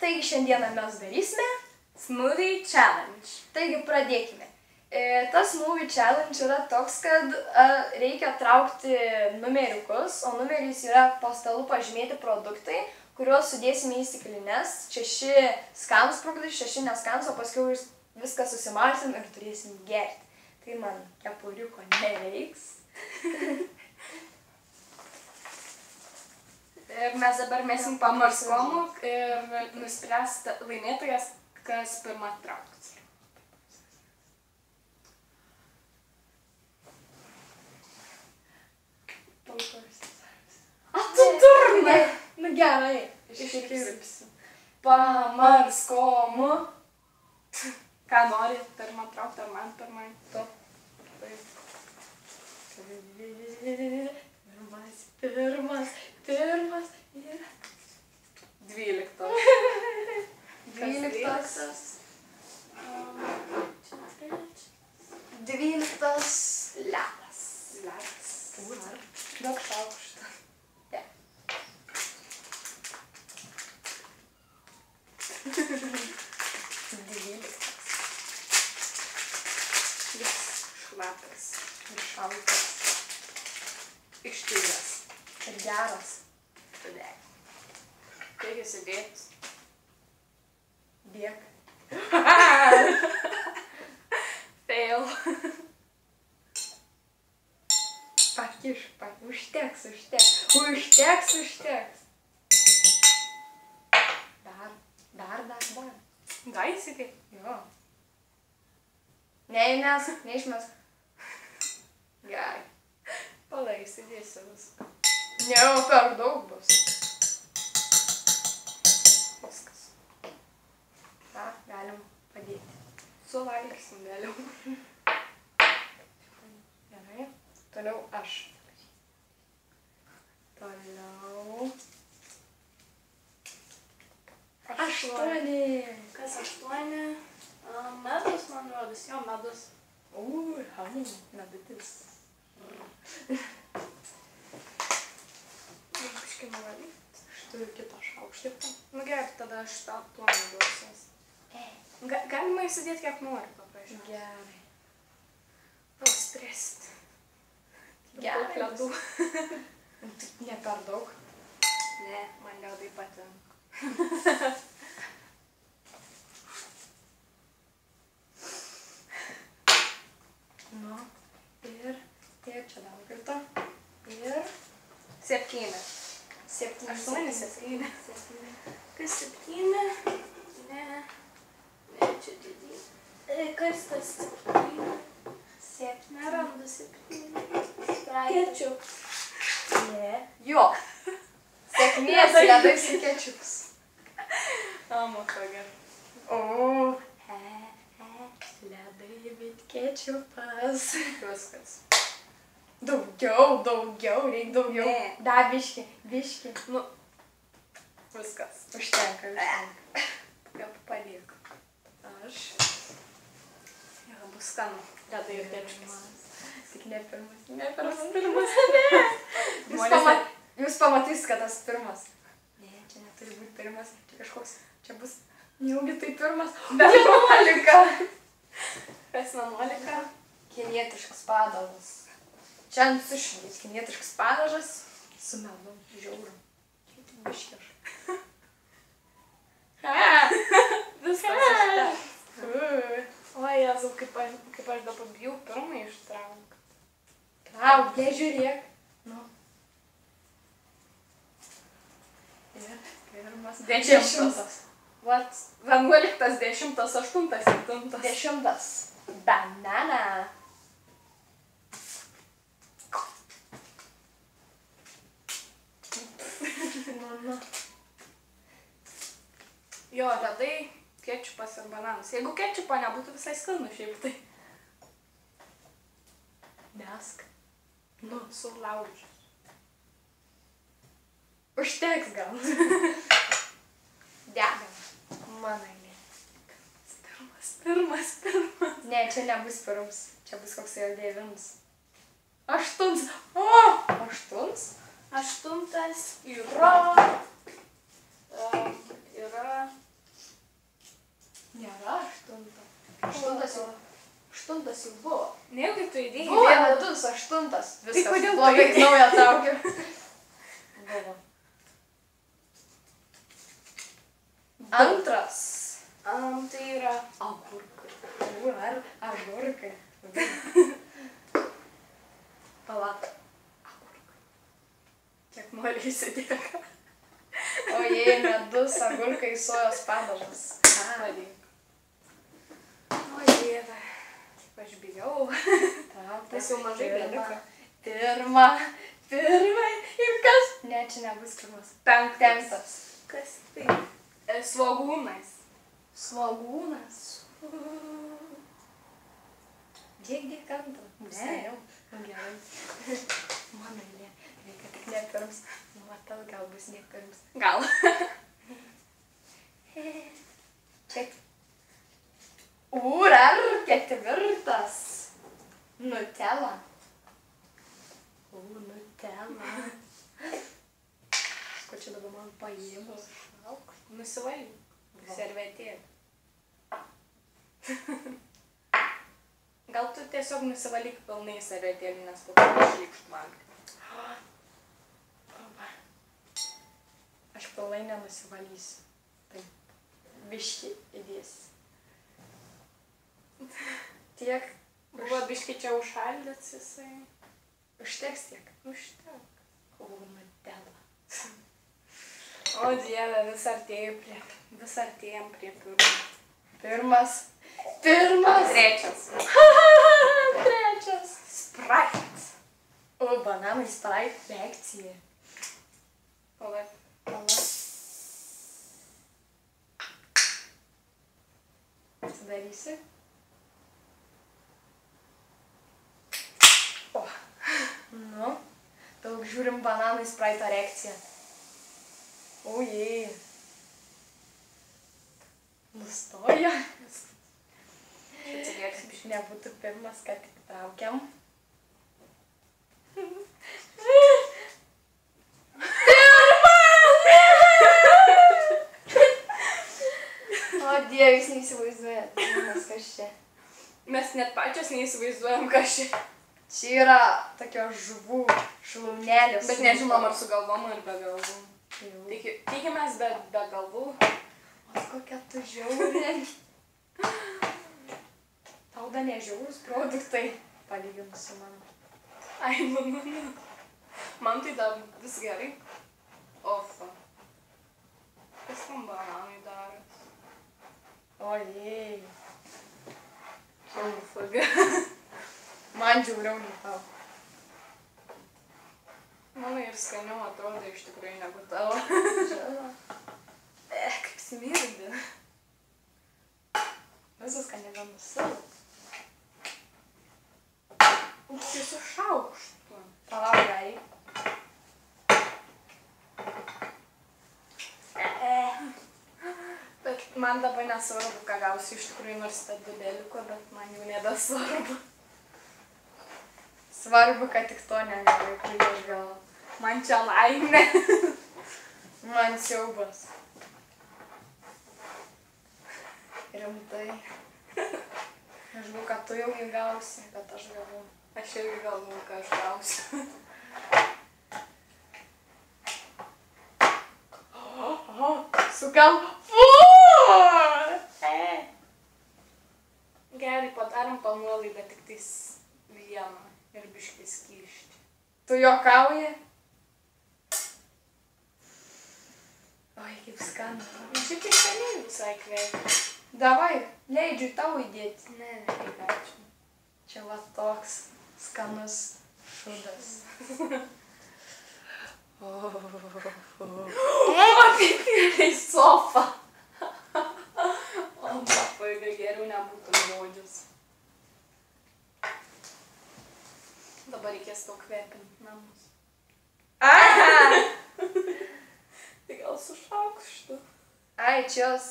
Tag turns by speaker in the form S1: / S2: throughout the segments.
S1: taigi šiandieną mes darysime
S2: Smoothie Challenge.
S1: Taigi pradėkime. Tas smoothie challenge yra toks, kad reikia traukti numeriukus, o numerys yra po stalu pažymėti produktai, kuriuos sudėsime į stiklines. 6 skanūs produktai, 6 neskanūs, o paskui viską susimalsim ir turėsim gerti. Tai man kepuriuko nereiks.
S2: Ir mes dabar mesim pamarskomų ir nuspręs laimėtojas, kas pirmą trauks.
S1: A, tu durna! Nu gerai, iškirpsiu. Pamarskomu.
S2: Ką nori pirmą traukti, ar man pirmai?
S1: Tu. Pirmas ir...
S2: 12.
S1: 12 ledas.
S2: Daug šaukštų.
S1: Ja. 12.
S2: Jis šlapas.
S1: Ir šaltas.
S2: Ištyręs.
S1: Ir geras.
S2: Tada. Reikia sėdėti.
S1: Dėk.
S2: Fail.
S1: Pakiš. Užteks. Dar.
S2: Gaisi kaip?
S1: Jo. Neišmes. Gerai.
S2: Palai, sėdėsiu viską.
S1: Ne, per daug bus.
S2: Viskas.
S1: Ką, galim padėti.
S2: Suvalgysim vėliau.
S1: Gerai. Toliau aš. Toliau. 8.
S2: Kas 8? Medus, man rodos. Jo, medus.
S1: Medutis.
S2: Kažkai nuvalyti.
S1: Aš turiu kitą šaukštą.
S2: Nu gerai, tada aš tą planą duosiuos. Galima įsidėti kiek nori, paprašau.
S1: Gerai.
S2: Pastresti.
S1: Gerai.
S2: Daug ledų.
S1: Ne per daug.
S2: Ne, man ledai patinka.
S1: Nu, ir čia dar kartą. Ir
S2: 7.
S1: 7.
S2: 8, 7. Kas 7? Ne, čia didį. Kas tas 7?
S1: 7.
S2: Nerandu 7.
S1: Ketčiup. Ne. Jo. Sėkmės ledai su ketčiups.
S2: Matau gerai.
S1: O. Ledai, bet ketčiupas.
S2: Viskas.
S1: Daugiau, reik daugiau.
S2: Ne.
S1: Da, biški.
S2: Nu, viskas.
S1: Užtenka.
S2: Jau paliek.
S1: Aš.
S2: Jo, bus skanu. Ledai ir ketčiupas.
S1: Tik ne pirmas. Jūs pamatys, kad tas pirmas. Ne, čia neturi būti pirmas. Čia kažkoks, čia bus nejaugi tai pirmas. 11.
S2: Kas 11?
S1: Kinietiškas padažas. Čia ant sušinės kinietiškas padažas su medum. Žiauru. Čia tik biškiš.
S2: Viskas užteks. O, Jėzau, kaip aš dabar bijau pirmą ištrauk.
S1: Trauk, žiūrėk. Nu. Ir pirmas.
S2: 10. Vat, 11, 10, 8, 7.
S1: 10. Banana.
S2: Jo, ledai, ketčiupas ir bananas. Jeigu ketčiupo nebūtų visai skanu šiaip, tai
S1: Mesk.
S2: nu, sulaužiu.
S1: Užteks gal. Degam. Mano eilė.
S2: Pirmas.
S1: Ne, čia nebus pirmas. Čia bus koks jau 9. 8. O! 8?
S2: 8 yra 8 jau buvo. Nejaugi tu įdėjai
S1: Buvo
S2: vieną.
S1: medus, 8. Viskas
S2: kodėl tu
S1: blogai,
S2: įdėjai?
S1: naują traukiu. Buvo. Antras.
S2: Tai yra agurkai.
S1: Ar agurkai. Palauk.
S2: Kiek nori įsidėka.
S1: O jei medus, agurkai, sojos padažas.
S2: Padėk. O dieve. Kaip aš bijau. Tas jau mažai beliko.
S1: Pirma. Ir kas? Ne, čia nebus pirmas. Penktas.
S2: Kas tai? Svogūnas.
S1: Svogūnas. Dėk antrą.
S2: Ne.
S1: Gerai. Mano eilė. Reikia tik ne pirms. Matau, gal bus ne pirms.
S2: Gal.
S1: Čia. Ar ketvirtas. Nutella. Nutella. Ko čia dabar man paėmė?
S2: Nusivalyk. Servetėlį. Gal tu tiesiog nusivalyk pilnai servetėlį, nes po to išlikšt valgyti.
S1: Aš pilnai nenusivalysiu. Taip. Biškį įdėsi. Tiek.
S2: Buvo biškį čia užšaldęs jisai.
S1: Užteks tiek.
S2: Užtek.
S1: Nutella.
S2: O dieve, vis artėjam prie pirmo.
S1: Pirmas.
S2: Trečias.
S1: Trečias.
S2: Sprite.
S1: O, bananai Sprite reakcija.
S2: Palauk.
S1: Atsidarysi. O. Nu. Daug žiūrim bananai Sprite reakciją. O, jei. Nustoja.
S2: Atsilieksi biškį.
S1: Nebūtų pirmas, kad tik traukiam. O, Dieve, jūs neįsivaizduojat. Kas čia?
S2: Mes net pačios neįsivaizduojam, kas čia.
S1: Čia yra tokios žuvų šlaunelės.
S2: Bet nežinom, ar su galvom, ar be galvų.
S1: Jau.
S2: Tikimės be galvų.
S1: O, kokia tu žiaurė. Tau da nežiaurus produktai. Palyginus su mano.
S2: Ai, nu. Man tai dar vis gerai. Ofa. Kas tam bananai daras?
S1: O, jei.
S2: Ofa.
S1: Man žiauriau nei tau.
S2: Mano ir skaniau atrodo iš tikrųjų negu tavo.
S1: Žinoma.
S2: Kaip smirdi.
S1: Visas, ką nebenusilau.
S2: Tai su šaukštu.
S1: Palauk, gerai.
S2: Bet man dabar nesvarbu, ką gausiu iš tikrųjų, nors ta dubeliko, bet man jau nebesvarbu.
S1: Svarbu, kad tik to negaliu, kai aš gal.
S2: Man čia laimė.
S1: Man siaubas. Rimtai. Aš galvoju, kad tu jau jį gausi, bet aš galvoju.
S2: Aš irgi galvoju, ką aš gausiu.
S1: Sukam.
S2: Gerai, padarom tą nuolaidą tik tais vieną ir biškį skysčių.
S1: Tu juokauji? Oi, kaip skanu.
S2: Šiaip ir seniai visai kvepia.
S1: Davai, leidžiu tau įdėti.
S2: Ne, ačiū.
S1: Čia va toks skanus šudas.
S2: O, kaip gerai sofa. O, labai geriau nebūtų nuodžius. Dabar reikės tau kvepinti namus. Tai gal su šaukštu.
S1: Ai, čia jos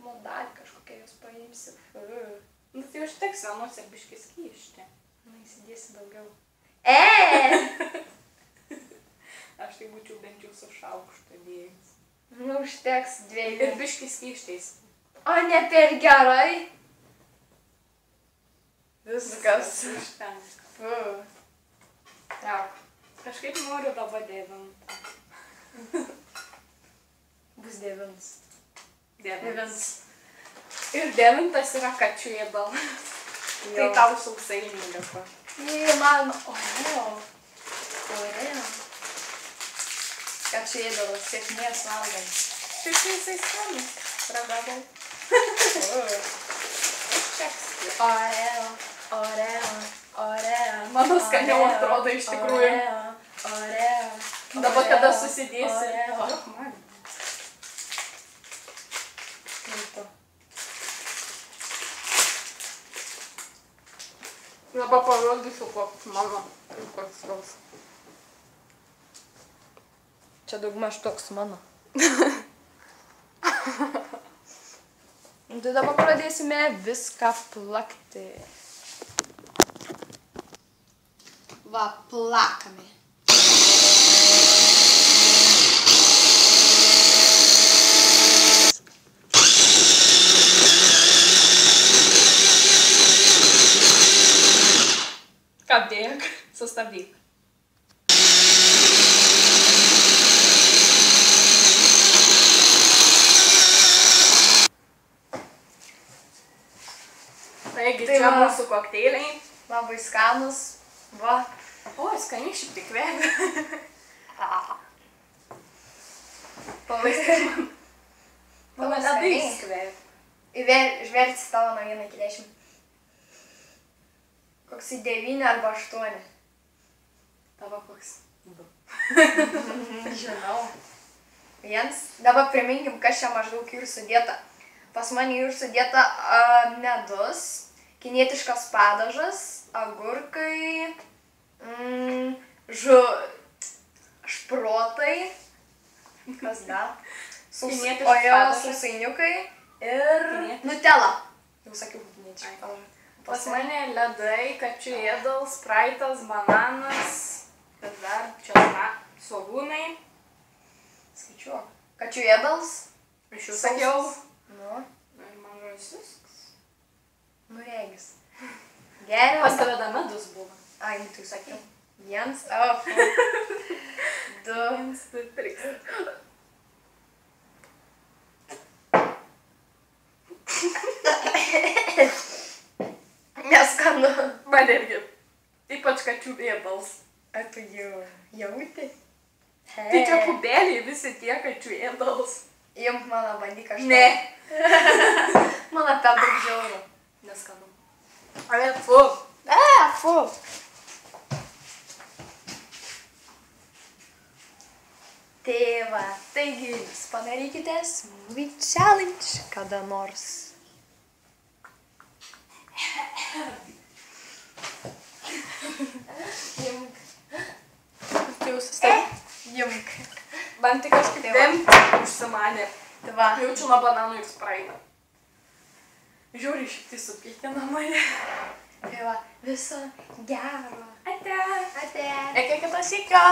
S1: modalį kažkokia jūs paimsi.
S2: Nu tai užteks vienos ir biškį skysčių.
S1: Na, įsidėsi daugiau.
S2: Aš tai būčiau bent jau su šaukštu dėjus.
S1: Nu, užteks
S2: Ir
S1: dviejų.
S2: biškį skysčiais.
S1: O, ne per gerai. Viskas.
S2: Užtenka.
S1: Fu. Trauk.
S2: Kažkaip noriu dabar 9.
S1: Bus 9.
S2: 9. Ir 9 yra kačių ėdalas. Tai tau sausainiai liko.
S1: Jei, man Oreo. Oreo. Kačių ėdalas, sėkmės valgant.
S2: Tik jisai skanus. Ragavau. Čekski.
S1: Oreo, Oreo, Oreo.
S2: Mano skaniau atrodo iš tikrųjų.
S1: Oreo.
S2: Dabar kada susidėsi.
S1: Oreo.
S2: Man.
S1: Kaip
S2: Dabar parodysiu, koks mano ir koks gaus.
S1: Čia daugmaž toks mano. Tai dabar pradėsime viską plakti. Va, plakame.
S2: Kabėk, sustabdyk. Taigi,
S1: Tai
S2: čia
S1: va.
S2: mūsų kokteiliai.
S1: Labai skanus. Va.
S2: O, skaniai šiaip tik kvepia.
S1: Pavaizkai.
S2: Mano ledais kvepia.
S1: Žvelgsi tavo nuo 1 iki 10. Koks į 9 arba 8.
S2: Tavo koks? 2.
S1: Žinau. 1. Dabar priminkim, kas čia maždaug ir sudėta. Pas mane ir sudėta medus, kinietiškas padažas, agurkai, šprotai, kas dar?
S2: Kinietiškas padažas.
S1: Sausainiukai ir Nutella. Jau sakiau, kinietiškas padažas.
S2: Pas mane ledai, kačių ėdalas, spraitas, bananas, kas dar, čia svogūnai.
S1: Skaičiuok. Kačių ėdalas.
S2: Iš jų sakiau.
S1: Nu,
S2: Ir man žaisis.
S1: regis. Geriau.
S2: Pas tave dar medus buvo.
S1: Ai, nu tai sakiau. 1, 2.
S2: 1, 2, 3.
S1: Neskanu.
S2: Man irgi. Ypač kačių ėdalas.
S1: Ar tu jau jauti?
S2: Tai čia kubeliai visi tie kačių ėdalas.
S1: Jums mano bandyk kažką.
S2: Ne.
S1: Mano per daug žiauru.
S2: Neskanu. Ale, fu.
S1: Fu. Tai va, taigi jūs padarykite smoothie challenge kada nors. Jumk.
S2: Jau sustabdė.
S1: Jumk.
S2: Man tik kažkaip
S1: Tai va.
S2: vemti užsimanė.
S1: Tai va.
S2: Jaučiu nuo bananų ir spraitą. Žiūri, šiek tiek supykina mane.
S1: Tai va, viso gero.
S2: Ate.
S1: Ate.
S2: Iki kito sykio.